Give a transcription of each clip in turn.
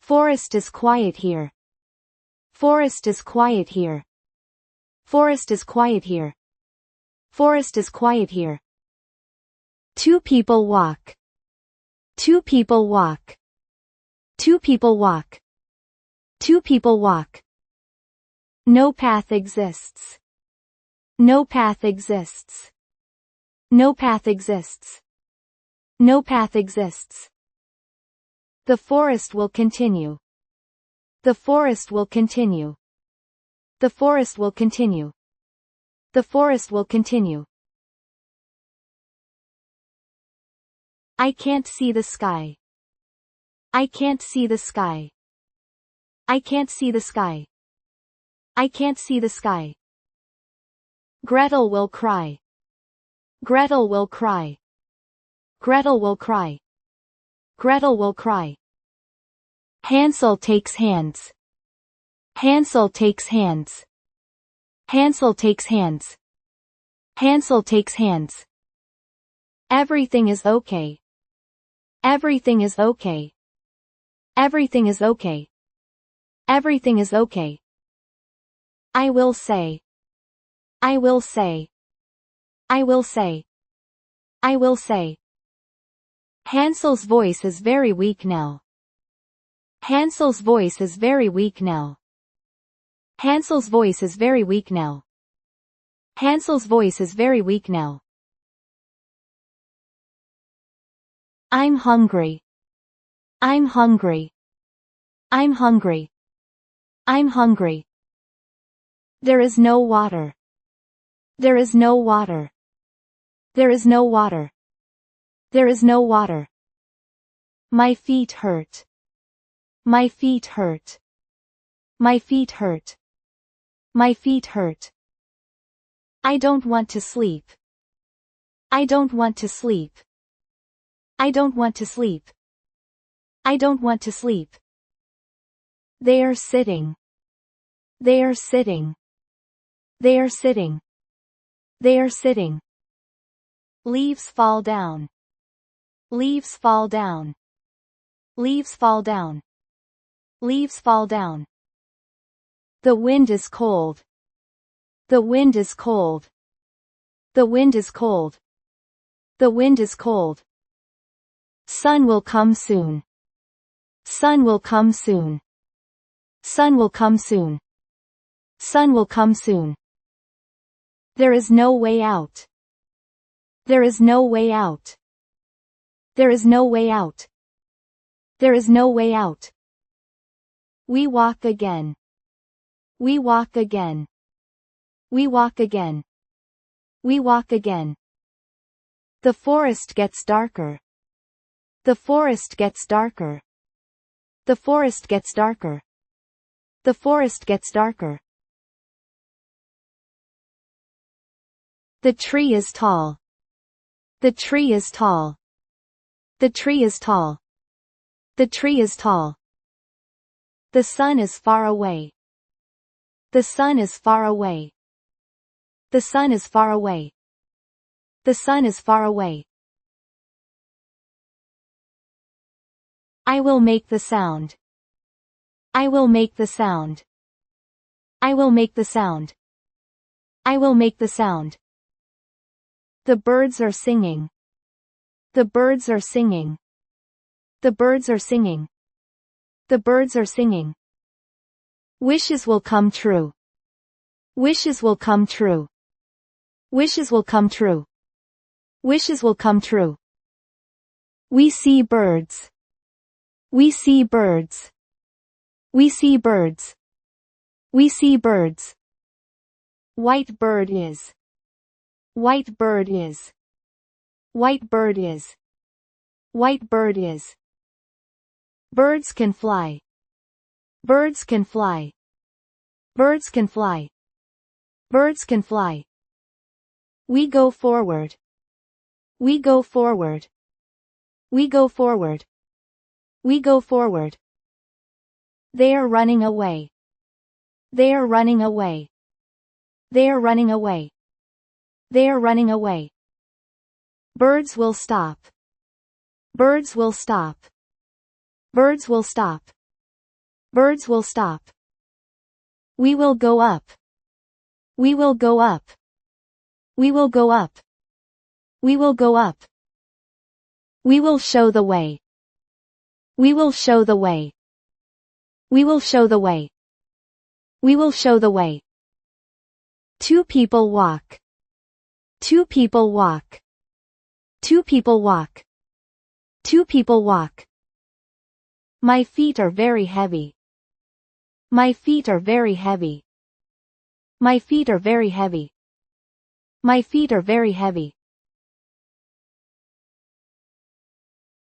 Forest is quiet here. Forest is quiet here. Forest is quiet here. Forest is quiet here. Two people walk. Two people walk. Two people walk. Two people walk. No path exists. No path exists. No path exists. No path exists. The forest will continue. The forest will continue. The forest will continue. The forest will continue. I can't see the sky. I can't see the sky. I can't see the sky. I can't see the sky. Gretel will cry. Gretel will cry. Gretel will cry. Gretel will cry. Hansel takes hands. Hansel takes hands. Hansel takes hands. Hansel takes hands. Everything is okay. Everything is okay. Everything is okay. Everything is okay. I will say. I will say. I will say. I will say. Hansel's voice is very weak now. Hansel's voice is very weak now. Hansel's voice is very weak now. Hansel's voice is very weak now. I'm hungry. I'm hungry. I'm hungry. I'm hungry. There is no water. There is no water. There is no water. There is no water. My feet hurt. My feet hurt. My feet hurt. My feet hurt. I don't want to sleep. I don't want to sleep. I don't want to sleep. I don't want to sleep. They are sitting. They are sitting. They are sitting. They are sitting. Leaves fall down. Leaves fall down. Leaves fall down. Leaves fall down. The wind is cold. The wind is cold. The wind is cold. The wind is cold. Sun will come soon. Sun will come soon. Sun will come soon. Sun will come soon. There is no way out. There is no way out. There is no way out. There is no way out. We walk again. We walk again. We walk again. We walk again. The forest gets darker. The forest gets darker. The forest gets darker. The forest gets darker. The tree is tall. The tree is tall. The tree is tall. The tree is tall. The sun is far away. The sun is far away. The sun is far away. The sun is far away. I will make the sound. I will make the sound. I will make the sound. I will make the sound. The birds are singing. The birds are singing. The birds are singing. The birds are singing. Wishes will come true. Wishes will come true. Wishes will come true. Wishes will come true. We see birds. We see birds. We see birds. We see birds. White bird is. White bird is. White bird is. White bird is. Birds can fly. Birds can fly. Birds can fly. Birds can fly. We go forward. We go forward. We go forward. We go forward. They are running away. They are running away. They are running away. They are running away. Birds will stop. Birds will stop. Birds will stop. Birds will stop. We will go up. We will go up. We will go up. We will go up. We will show the way. We will show the way. We will show the way. We will show the way. Two people walk. Two people walk. Two people walk. Two people walk. My feet are very heavy. My feet are very heavy. My feet are very heavy. My feet are very heavy.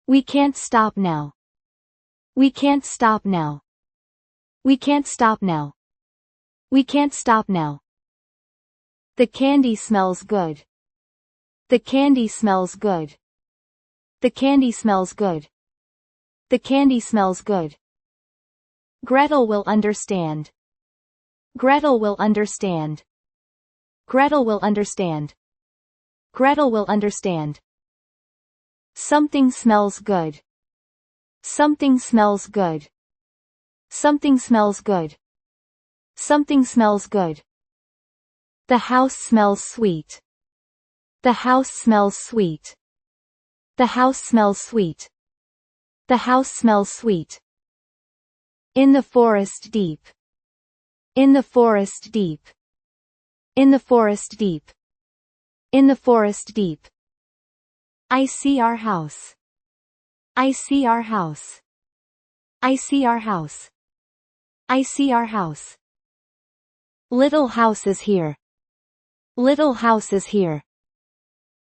We can't stop now. We can't stop now. We can't stop now. We can't stop now. The candy smells good. The candy smells good. The candy smells good. The candy smells good. Gretel will understand. Gretel will understand. Gretel will understand. Gretel will understand. Something smells good. Something smells good. Something smells good. Something smells good. The house smells sweet. The house smells sweet. The house smells sweet. The house smells sweet. In the forest deep. In the forest deep. In the forest deep. In the forest deep. I see our house. I see our house. I see our house. I see our house. Little house is here. Little house is here.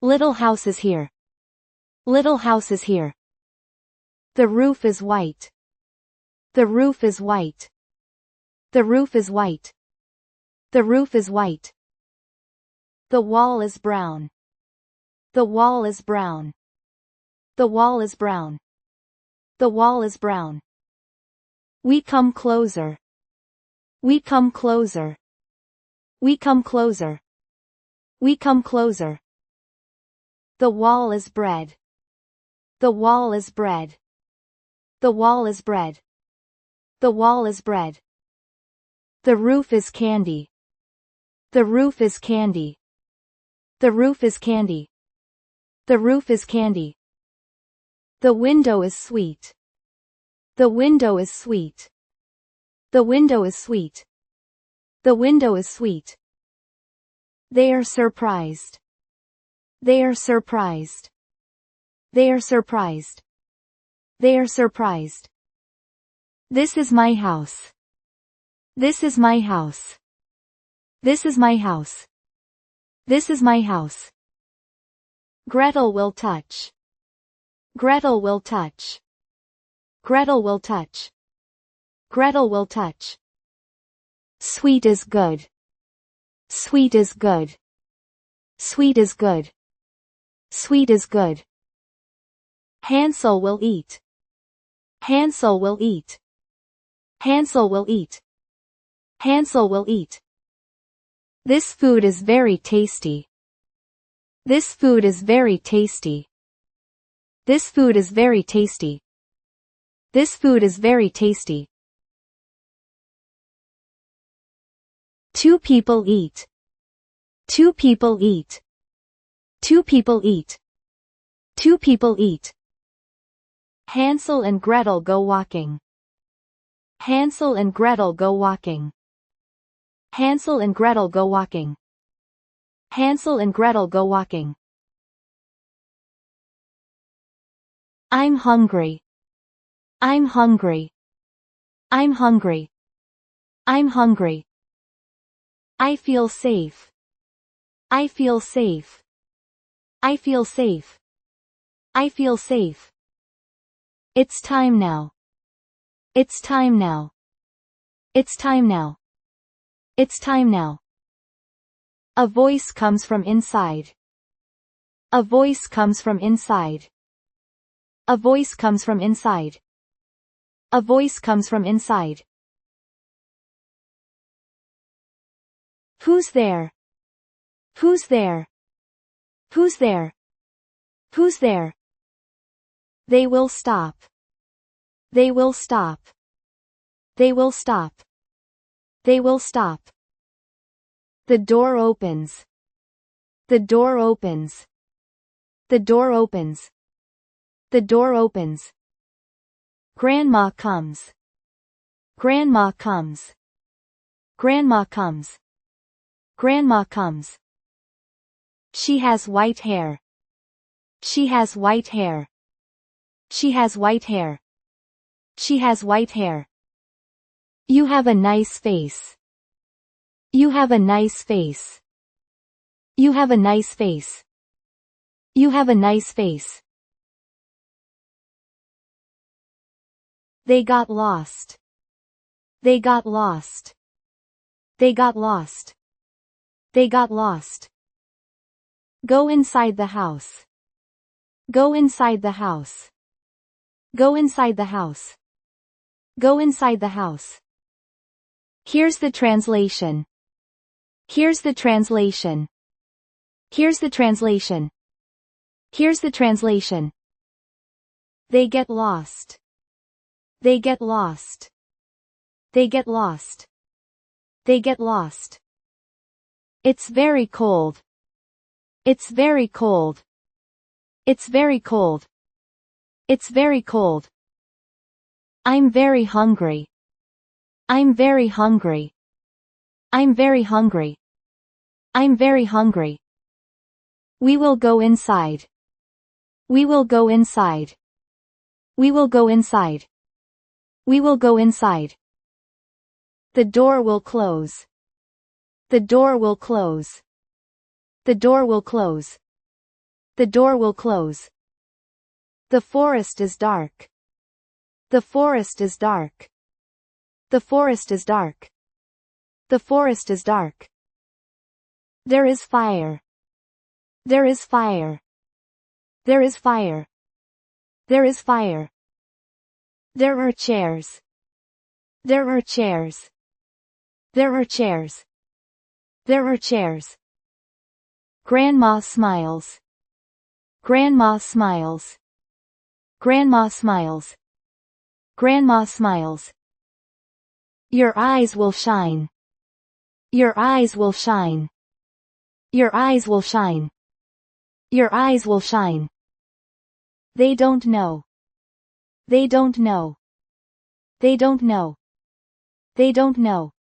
Little house is here. Little house is here. The roof is white. The roof is white. The roof is white. The roof is white. The wall is brown. The wall is brown. The wall is brown. The wall is brown. We come closer. We come closer. We come closer. We come closer. The wall is bread. The wall is bread. The wall is bread. The wall is bread. The roof is candy. The roof is candy. The roof is candy. The roof is candy. The window is sweet. The window is sweet. The window is sweet. The window is sweet. They are surprised. They are surprised. They are surprised. They are surprised. This is my house. This is my house. This is my house. This is my house. Gretel will touch. Gretel will touch. Gretel will touch. Gretel will touch. Sweet is good. Sweet is good. Sweet is good. Sweet is good. Hansel will eat. Hansel will eat. Hansel will eat. Hansel will eat. This food is very tasty. This food is very tasty. This food is very tasty. This food is very tasty. Two people eat. Two people eat. Two people eat. Two people eat. Hansel and Gretel go walking. Hansel and Gretel go walking. Hansel and Gretel go walking. Hansel and Gretel go walking. I'm hungry. I'm hungry. I'm hungry. I'm hungry. I feel safe. I feel safe. I feel safe. I feel safe. It's time now. It's time now. It's time now. It's time now. A voice comes from inside. A voice comes from inside. A voice comes from inside. A voice comes from inside. Who's there? Who's there? Who's there? Who's there? They will stop. They will stop. They will stop. They will stop. The door opens. The door opens. The door opens. The door opens. Grandma comes. Grandma comes. Grandma comes. Grandma comes. She has white hair. She has white hair. She has white hair. She has white hair. You have a nice face. You have a nice face. You have a nice face. You have a nice face. They got lost. They got lost. They got lost. They got lost. Go inside the house. Go inside the house. Go inside the house. Go inside the house. Here's the translation. Here's the translation. Here's the translation. Here's the translation. They get lost. They get lost. They get lost. They get lost. It's very cold. It's very cold. It's very cold. It's very cold. I'm very hungry. I'm very hungry. I'm very hungry. I'm very hungry. We will go inside. We will go inside. We will go inside. We will go inside. The door will close. The door will close. The door will close. The door will close. The forest is dark. The forest is dark. The forest is dark. The forest is dark. There is fire. There is fire. There is fire. There is fire. There are chairs. There are chairs. There are chairs. There are chairs. Grandma smiles. Grandma smiles. Grandma smiles. Grandma smiles. Your eyes will shine. Your eyes will shine. Your eyes will shine. Your eyes will shine. They don't know. They don't know. They don't know. They don't know.